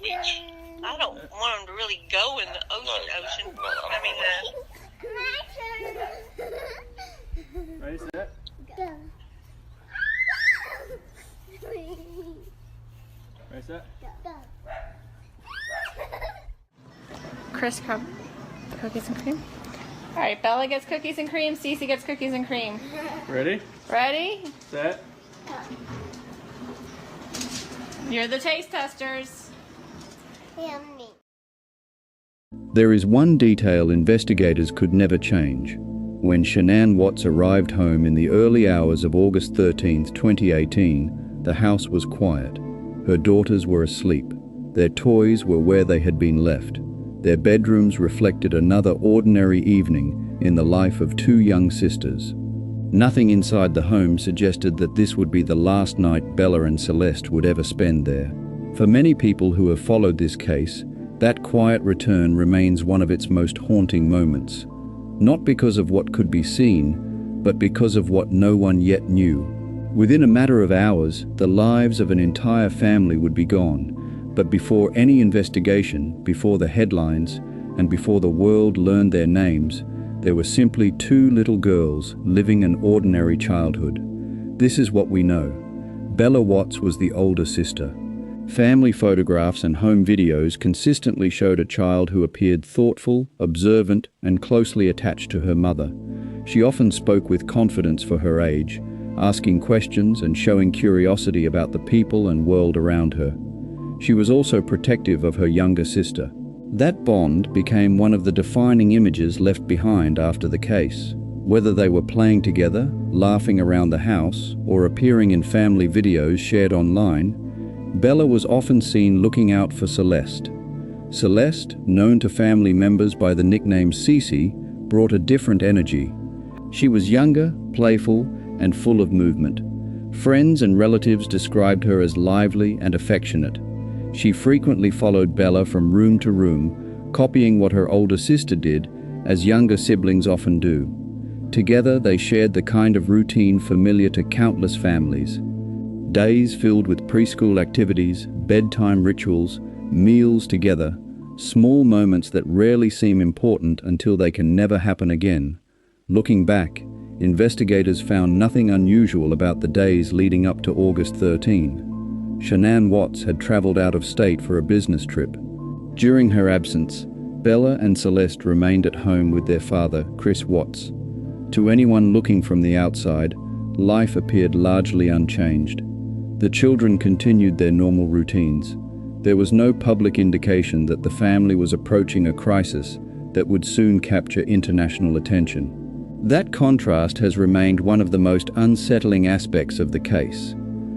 beach. I don't want them to really go in the ocean. I mean, Ready, set, Go. ready, set. Go. Chris, cookies and cream. All right, Bella gets cookies and cream. Cece gets cookies and cream. Ready, Ready? set. You're the taste testers. Yummy. There is one detail investigators could never change. When Shanann Watts arrived home in the early hours of August 13, 2018, the house was quiet. Her daughters were asleep. Their toys were where they had been left. Their bedrooms reflected another ordinary evening in the life of two young sisters. Nothing inside the home suggested that this would be the last night Bella and Celeste would ever spend there. For many people who have followed this case, that quiet return remains one of its most haunting moments. Not because of what could be seen, but because of what no one yet knew. Within a matter of hours, the lives of an entire family would be gone. But before any investigation, before the headlines, and before the world learned their names, there were simply two little girls living an ordinary childhood. This is what we know. Bella Watts was the older sister. Family photographs and home videos consistently showed a child who appeared thoughtful, observant, and closely attached to her mother. She often spoke with confidence for her age, asking questions and showing curiosity about the people and world around her. She was also protective of her younger sister. That bond became one of the defining images left behind after the case. Whether they were playing together, laughing around the house, or appearing in family videos shared online, Bella was often seen looking out for Celeste. Celeste, known to family members by the nickname Cece, brought a different energy. She was younger, playful, and full of movement. Friends and relatives described her as lively and affectionate. She frequently followed Bella from room to room, copying what her older sister did, as younger siblings often do. Together, they shared the kind of routine familiar to countless families. Days filled with preschool activities, bedtime rituals, meals together, small moments that rarely seem important until they can never happen again. Looking back, investigators found nothing unusual about the days leading up to August 13. Shanann Watts had traveled out of state for a business trip. During her absence, Bella and Celeste remained at home with their father, Chris Watts. To anyone looking from the outside, life appeared largely unchanged. The children continued their normal routines. There was no public indication that the family was approaching a crisis that would soon capture international attention. That contrast has remained one of the most unsettling aspects of the case.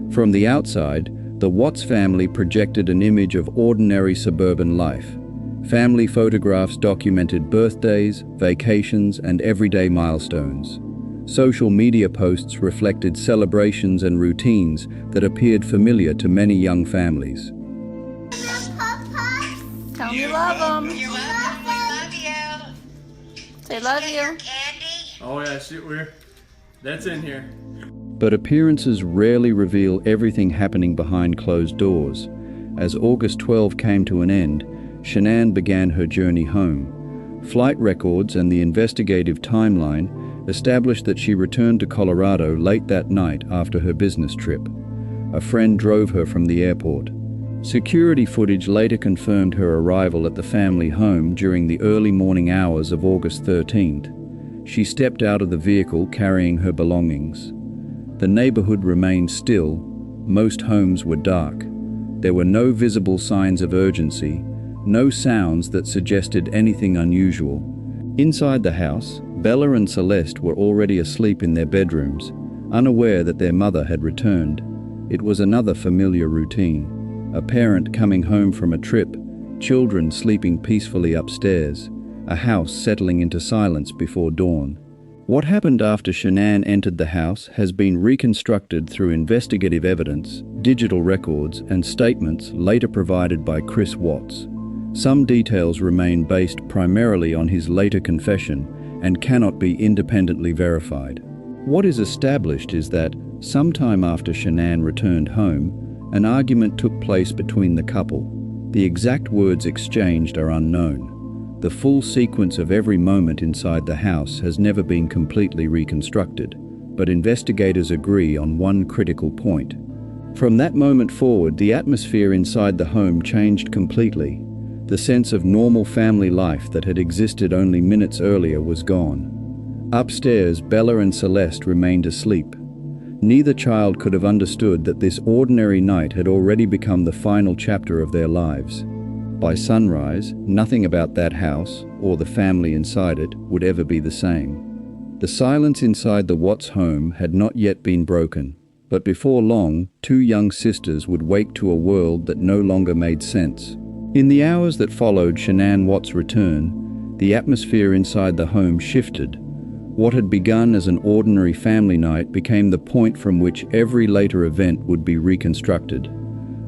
From the outside, the Watts family projected an image of ordinary suburban life. Family photographs documented birthdays, vacations, and everyday milestones. Social media posts reflected celebrations and routines that appeared familiar to many young families. Tell them you love them. you love them. We love you. Say love you. Candy. Oh yeah, shoot, that's in here. But appearances rarely reveal everything happening behind closed doors. As August 12 came to an end, Shanann began her journey home. Flight records and the investigative timeline established that she returned to Colorado late that night after her business trip. A friend drove her from the airport. Security footage later confirmed her arrival at the family home during the early morning hours of August 13th. She stepped out of the vehicle carrying her belongings. The neighborhood remained still. Most homes were dark. There were no visible signs of urgency, no sounds that suggested anything unusual. Inside the house, Bella and Celeste were already asleep in their bedrooms, unaware that their mother had returned. It was another familiar routine. A parent coming home from a trip, children sleeping peacefully upstairs, a house settling into silence before dawn. What happened after Shanann entered the house has been reconstructed through investigative evidence, digital records, and statements later provided by Chris Watts. Some details remain based primarily on his later confession and cannot be independently verified. What is established is that, sometime after Shanann returned home, an argument took place between the couple. The exact words exchanged are unknown. The full sequence of every moment inside the house has never been completely reconstructed, but investigators agree on one critical point. From that moment forward, the atmosphere inside the home changed completely. The sense of normal family life that had existed only minutes earlier was gone. Upstairs, Bella and Celeste remained asleep. Neither child could have understood that this ordinary night had already become the final chapter of their lives. By sunrise, nothing about that house, or the family inside it, would ever be the same. The silence inside the Watts home had not yet been broken, but before long, two young sisters would wake to a world that no longer made sense. In the hours that followed Shanann Watts' return, the atmosphere inside the home shifted. What had begun as an ordinary family night became the point from which every later event would be reconstructed.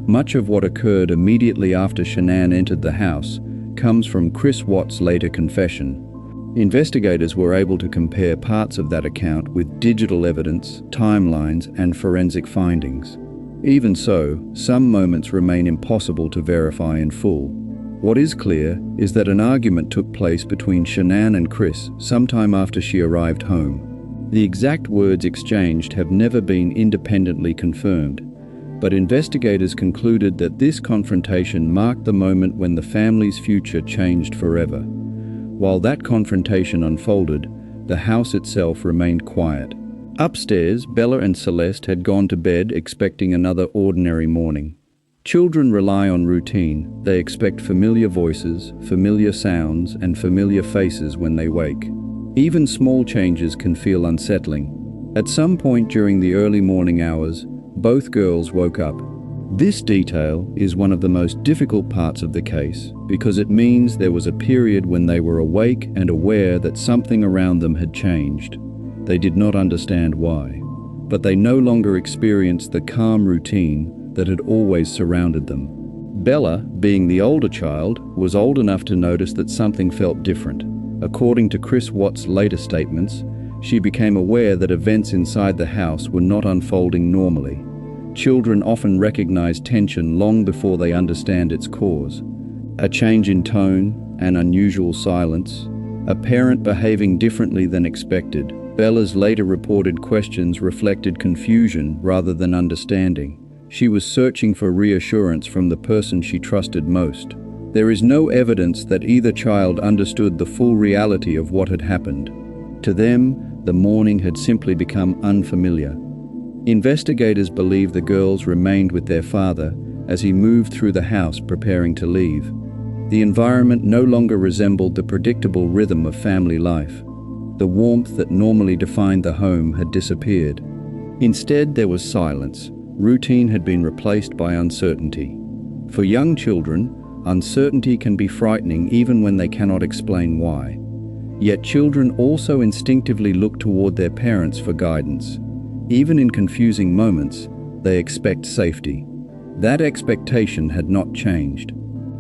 Much of what occurred immediately after Shanann entered the house comes from Chris Watts' later confession. Investigators were able to compare parts of that account with digital evidence, timelines, and forensic findings. Even so, some moments remain impossible to verify in full. What is clear is that an argument took place between Shanann and Chris sometime after she arrived home. The exact words exchanged have never been independently confirmed, but investigators concluded that this confrontation marked the moment when the family's future changed forever. While that confrontation unfolded, the house itself remained quiet. Upstairs, Bella and Celeste had gone to bed expecting another ordinary morning. Children rely on routine. They expect familiar voices, familiar sounds, and familiar faces when they wake. Even small changes can feel unsettling. At some point during the early morning hours, both girls woke up. This detail is one of the most difficult parts of the case because it means there was a period when they were awake and aware that something around them had changed. They did not understand why, but they no longer experienced the calm routine that had always surrounded them. Bella, being the older child, was old enough to notice that something felt different. According to Chris Watts' later statements, she became aware that events inside the house were not unfolding normally. Children often recognize tension long before they understand its cause. A change in tone, an unusual silence, a parent behaving differently than expected. Bella's later reported questions reflected confusion rather than understanding. She was searching for reassurance from the person she trusted most. There is no evidence that either child understood the full reality of what had happened. To them, the morning had simply become unfamiliar. Investigators believe the girls remained with their father as he moved through the house preparing to leave. The environment no longer resembled the predictable rhythm of family life. The warmth that normally defined the home had disappeared. Instead, there was silence. Routine had been replaced by uncertainty. For young children, uncertainty can be frightening even when they cannot explain why. Yet children also instinctively look toward their parents for guidance. Even in confusing moments, they expect safety. That expectation had not changed.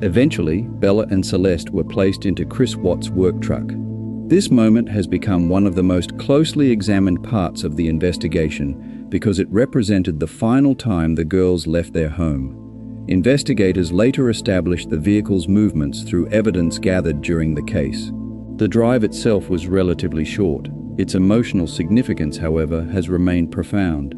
Eventually, Bella and Celeste were placed into Chris Watts' work truck. This moment has become one of the most closely examined parts of the investigation because it represented the final time the girls left their home. Investigators later established the vehicle's movements through evidence gathered during the case. The drive itself was relatively short. Its emotional significance, however, has remained profound.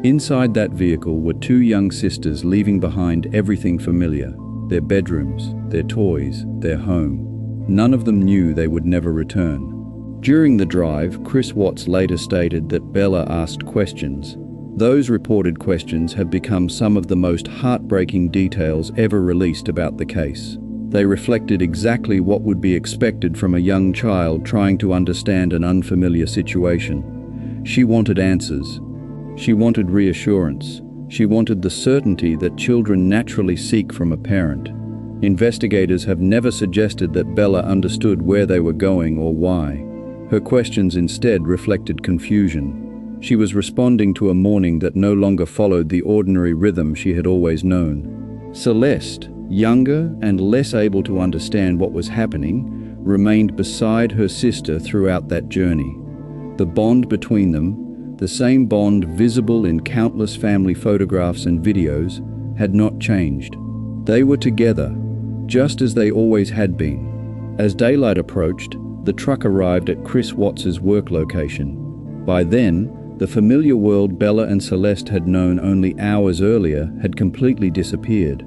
Inside that vehicle were two young sisters leaving behind everything familiar: their bedrooms, their toys, their home. None of them knew they would never return. During the drive, Chris Watts later stated that Bella asked questions. Those reported questions have become some of the most heartbreaking details ever released about the case. They reflected exactly what would be expected from a young child trying to understand an unfamiliar situation. She wanted answers. She wanted reassurance. She wanted the certainty that children naturally seek from a parent. Investigators have never suggested that Bella understood where they were going or why. Her questions instead reflected confusion. She was responding to a morning that no longer followed the ordinary rhythm she had always known. Celeste, younger and less able to understand what was happening, remained beside her sister throughout that journey. The bond between them, the same bond visible in countless family photographs and videos, had not changed. They were together, just as they always had been. As daylight approached, the truck arrived at Chris Watts's work location. By then, the familiar world Bella and Celeste had known only hours earlier had completely disappeared.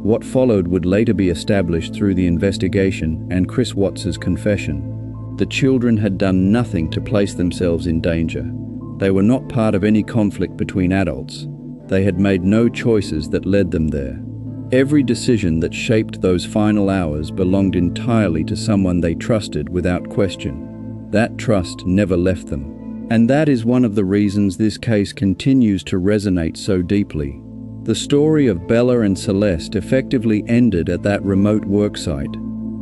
What followed would later be established through the investigation and Chris Watts's confession. The children had done nothing to place themselves in danger. They were not part of any conflict between adults. They had made no choices that led them there. Every decision that shaped those final hours belonged entirely to someone they trusted without question. That trust never left them. And that is one of the reasons this case continues to resonate so deeply. The story of Bella and Celeste effectively ended at that remote worksite.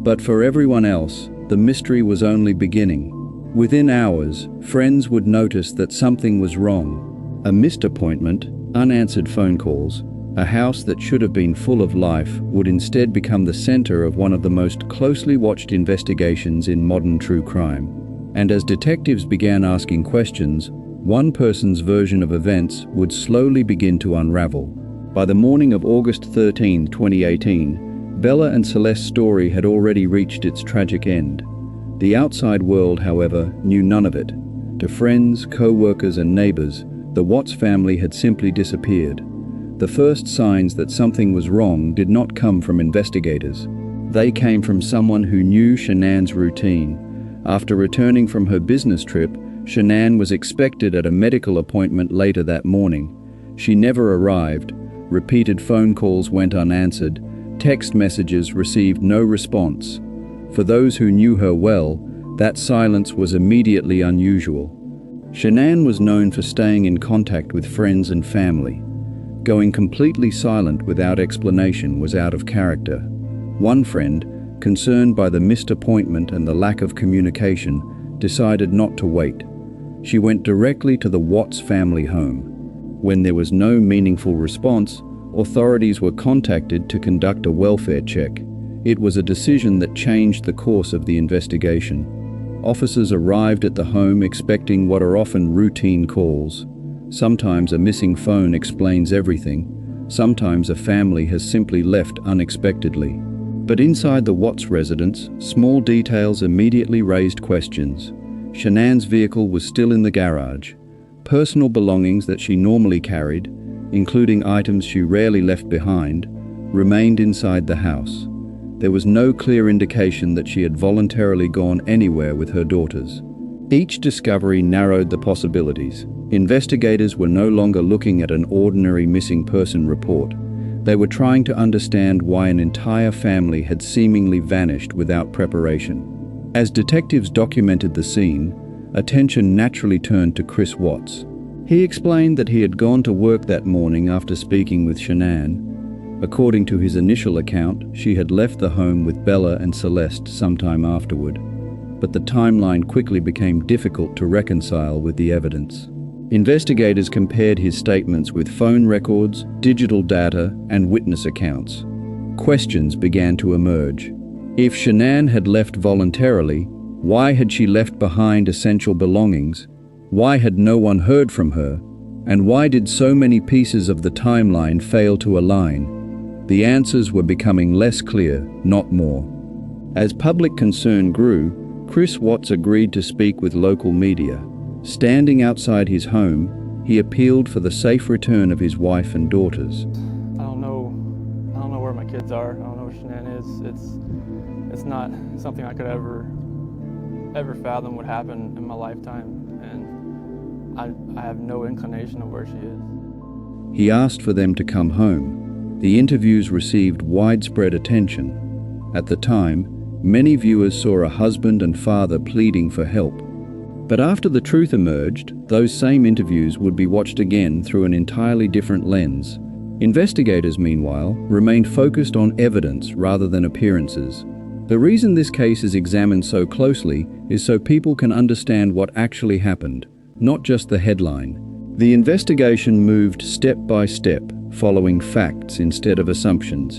But for everyone else, the mystery was only beginning. Within hours, friends would notice that something was wrong. A missed appointment, unanswered phone calls, a house that should have been full of life would instead become the center of one of the most closely watched investigations in modern true crime. And as detectives began asking questions, one person's version of events would slowly begin to unravel. By the morning of August 13, 2018, Bella and Celeste's story had already reached its tragic end. The outside world, however, knew none of it. To friends, co-workers and neighbors, the Watts family had simply disappeared. The first signs that something was wrong did not come from investigators. They came from someone who knew Shanann's routine. After returning from her business trip, Shanann was expected at a medical appointment later that morning. She never arrived. Repeated phone calls went unanswered. Text messages received no response. For those who knew her well, that silence was immediately unusual. Shanann was known for staying in contact with friends and family. Going completely silent without explanation was out of character. One friend, concerned by the missed appointment and the lack of communication, decided not to wait. She went directly to the Watts family home. When there was no meaningful response, authorities were contacted to conduct a welfare check. It was a decision that changed the course of the investigation. Officers arrived at the home expecting what are often routine calls. Sometimes a missing phone explains everything. Sometimes a family has simply left unexpectedly. But inside the Watts residence, small details immediately raised questions. Shanann's vehicle was still in the garage. Personal belongings that she normally carried, including items she rarely left behind, remained inside the house. There was no clear indication that she had voluntarily gone anywhere with her daughters. Each discovery narrowed the possibilities. Investigators were no longer looking at an ordinary missing person report. They were trying to understand why an entire family had seemingly vanished without preparation. As detectives documented the scene, attention naturally turned to Chris Watts. He explained that he had gone to work that morning after speaking with Shanann. According to his initial account, she had left the home with Bella and Celeste sometime afterward. But the timeline quickly became difficult to reconcile with the evidence. Investigators compared his statements with phone records, digital data, and witness accounts. Questions began to emerge. If Shanann had left voluntarily, why had she left behind essential belongings? Why had no one heard from her? And why did so many pieces of the timeline fail to align? The answers were becoming less clear, not more. As public concern grew, Chris Watts agreed to speak with local media. Standing outside his home, he appealed for the safe return of his wife and daughters. I don't know where my kids are. I don't know where Shanann is. It's not something I could ever fathom would happen in my lifetime, and I have no inclination of where she is. He asked for them to come home. The interviews received widespread attention. At the time, many viewers saw a husband and father pleading for help. But after the truth emerged, those same interviews would be watched again through an entirely different lens. Investigators, meanwhile, remained focused on evidence rather than appearances. The reason this case is examined so closely is so people can understand what actually happened, not just the headline. The investigation moved step by step, following facts instead of assumptions,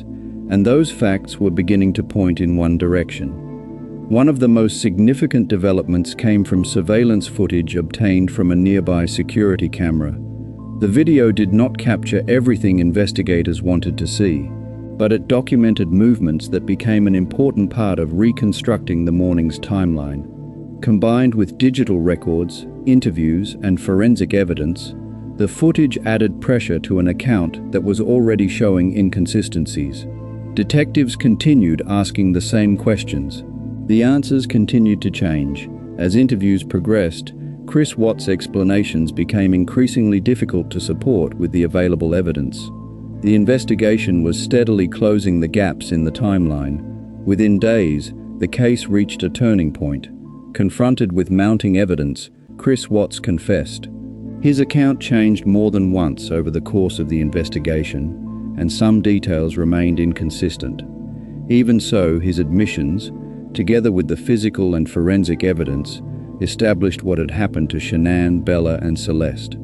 and those facts were beginning to point in one direction. One of the most significant developments came from surveillance footage obtained from a nearby security camera. The video did not capture everything investigators wanted to see. but it documented movements that became an important part of reconstructing the morning's timeline. Combined with digital records, interviews, and forensic evidence, the footage added pressure to an account that was already showing inconsistencies. Detectives continued asking the same questions. The answers continued to change. As interviews progressed, Chris Watts' explanations became increasingly difficult to support with the available evidence. The investigation was steadily closing the gaps in the timeline. Within days, the case reached a turning point. Confronted with mounting evidence, Chris Watts confessed. His account changed more than once over the course of the investigation, and some details remained inconsistent. Even so, his admissions, together with the physical and forensic evidence, established what had happened to Shanann, Bella, and Celeste.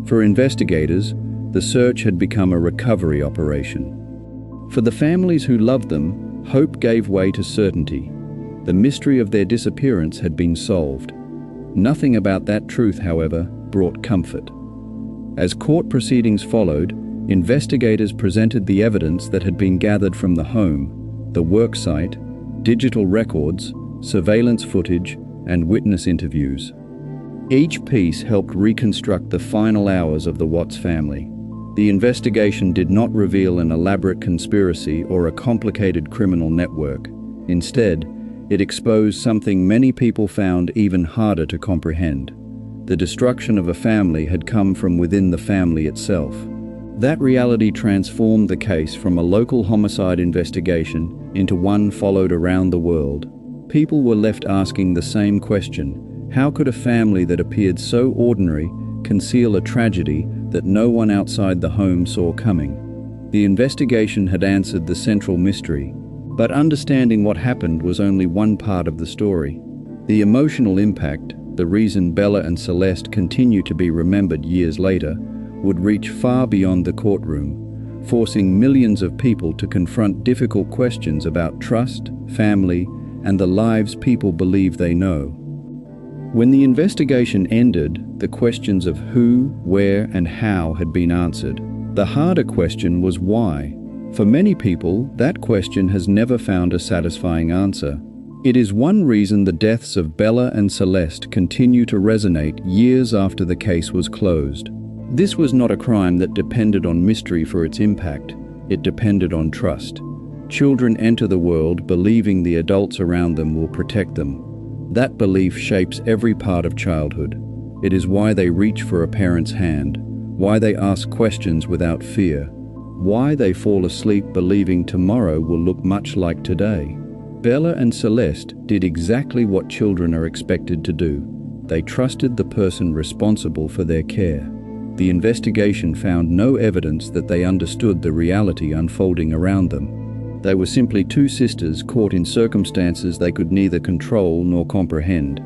For investigators, the search had become a recovery operation. For the families who loved them, hope gave way to certainty. The mystery of their disappearance had been solved. Nothing about that truth, however, brought comfort. As court proceedings followed, investigators presented the evidence that had been gathered from the home, the worksite, digital records, surveillance footage, and witness interviews. Each piece helped reconstruct the final hours of the Watts family. The investigation did not reveal an elaborate conspiracy or a complicated criminal network. Instead, it exposed something many people found even harder to comprehend. The destruction of a family had come from within the family itself. That reality transformed the case from a local homicide investigation into one followed around the world. People were left asking the same question: how could a family that appeared so ordinary conceal a tragedy that no one outside the home saw coming? The investigation had answered the central mystery, but understanding what happened was only one part of the story. The emotional impact, the reason Bella and Celeste continue to be remembered years later, would reach far beyond the courtroom, forcing millions of people to confront difficult questions about trust, family, and the lives people believe they know. When the investigation ended, the questions of who, where, and how had been answered. The harder question was why. For many people, that question has never found a satisfying answer. It is one reason the deaths of Bella and Celeste continue to resonate years after the case was closed. This was not a crime that depended on mystery for its impact. It depended on trust. Children enter the world believing the adults around them will protect them. That belief shapes every part of childhood. It is why they reach for a parent's hand, why they ask questions without fear, why they fall asleep believing tomorrow will look much like today. Bella and Celeste did exactly what children are expected to do. They trusted the person responsible for their care. The investigation found no evidence that they understood the reality unfolding around them. They were simply two sisters caught in circumstances they could neither control nor comprehend.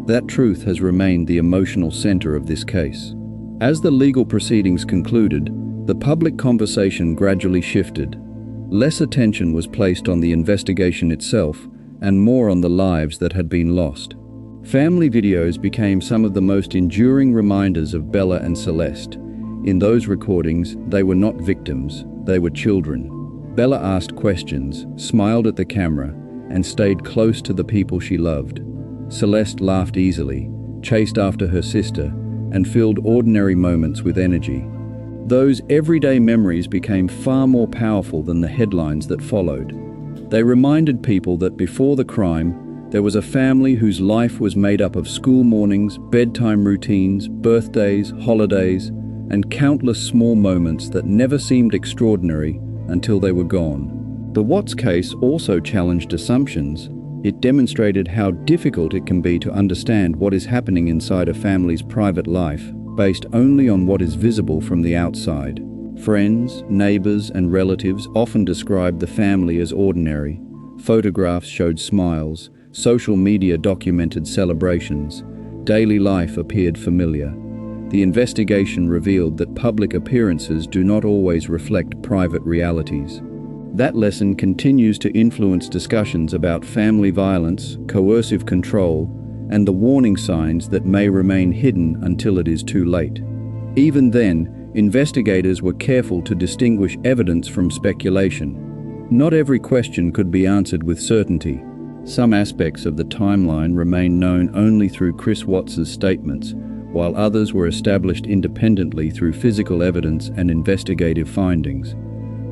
That truth has remained the emotional center of this case. As the legal proceedings concluded, the public conversation gradually shifted. Less attention was placed on the investigation itself and more on the lives that had been lost. Family videos became some of the most enduring reminders of Bella and Celeste. In those recordings, they were not victims, they were children. Bella asked questions, smiled at the camera, and stayed close to the people she loved. Celeste laughed easily, chased after her sister, and filled ordinary moments with energy. Those everyday memories became far more powerful than the headlines that followed. They reminded people that before the crime, there was a family whose life was made up of school mornings, bedtime routines, birthdays, holidays, and countless small moments that never seemed extraordinary until they were gone. The Watts case also challenged assumptions. It demonstrated how difficult it can be to understand what is happening inside a family's private life, based only on what is visible from the outside. Friends, neighbors, and relatives often described the family as ordinary. Photographs showed smiles, social media documented celebrations, daily life appeared familiar. The investigation revealed that public appearances do not always reflect private realities. That lesson continues to influence discussions about family violence, coercive control, and the warning signs that may remain hidden until it is too late. Even then, investigators were careful to distinguish evidence from speculation. Not every question could be answered with certainty. Some aspects of the timeline remain known only through Chris Watts's statements, while others were established independently through physical evidence and investigative findings.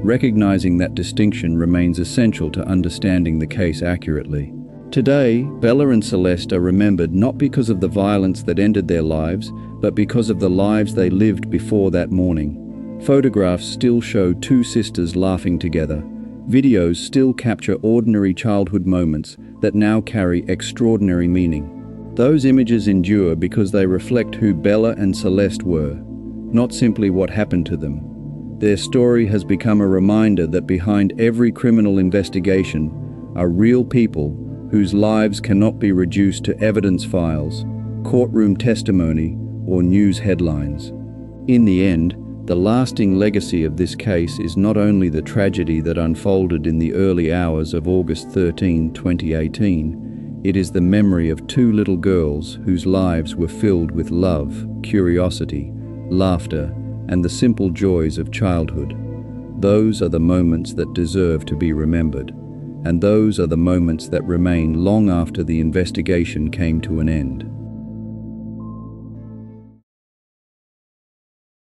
Recognizing that distinction remains essential to understanding the case accurately. Today, Bella and Celeste are remembered not because of the violence that ended their lives, but because of the lives they lived before that morning. Photographs still show two sisters laughing together. Videos still capture ordinary childhood moments that now carry extraordinary meaning. Those images endure because they reflect who Bella and Celeste were, not simply what happened to them. Their story has become a reminder that behind every criminal investigation are real people whose lives cannot be reduced to evidence files, courtroom testimony, or news headlines. In the end, the lasting legacy of this case is not only the tragedy that unfolded in the early hours of August 13, 2018, it is the memory of two little girls whose lives were filled with love, curiosity, laughter, and the simple joys of childhood. Those are the moments that deserve to be remembered, and those are the moments that remain long after the investigation came to an end.